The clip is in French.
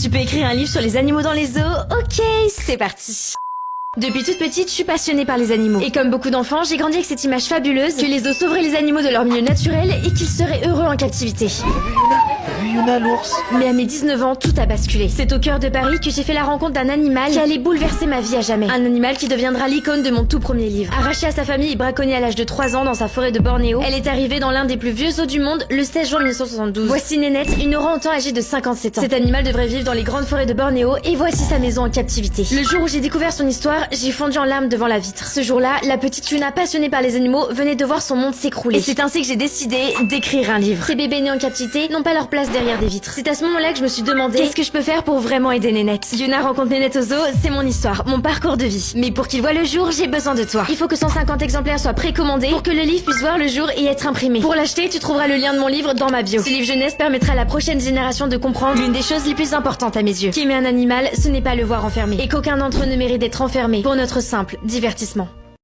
Tu peux écrire un livre sur les animaux dans les zoos? Ok, c'est parti. Depuis toute petite, je suis passionnée par les animaux. Et comme beaucoup d'enfants, j'ai grandi avec cette image fabuleuse que les zoos sauveraient les animaux de leur milieu naturel et qu'ils seraient heureux en captivité. T'as vu Yuna l'ours? Mais à mes 19 ans, tout a basculé. C'est au cœur de Paris que j'ai fait la rencontre d'un animal qui allait bouleverser ma vie à jamais. Un animal qui deviendra l'icône de mon tout premier livre. Arrachée à sa famille et braconnée à l'âge de 3 ans dans sa forêt de Bornéo, elle est arrivée dans l'un des plus vieux zoos du monde le 16 juin 1972. Voici Nénette, une orang-outan âgée de 57 ans. Cet animal devrait vivre dans les grandes forêts de Bornéo et voici sa maison en captivité. Le jour où j'ai découvert son histoire, j'ai fondu en larmes devant la vitre. Ce jour-là, la petite Yuna passionnée par les animaux venait de voir son monde s'écrouler. Et c'est ainsi que j'ai décidé d'écrire un livre. Ces bébés nés en captivité n'ont pas leur place derrière des vitres. C'est à ce moment-là que je me suis demandé qu'est-ce que je peux faire pour vraiment aider Nénette. Yuna rencontre Nénette au zoo, c'est mon histoire, mon parcours de vie. Mais pour qu'il voit le jour, j'ai besoin de toi. Il faut que 150 exemplaires soient précommandés pour que le livre puisse voir le jour et être imprimé. Pour l'acheter, tu trouveras le lien de mon livre dans ma bio. Ce livre jeunesse permettra à la prochaine génération de comprendre l'une des choses les plus importantes à mes yeux. Qu'aimer un animal, ce n'est pas le voir enfermé. Et qu'aucun d'entre eux ne mérite d'être enfermé pour notre simple divertissement.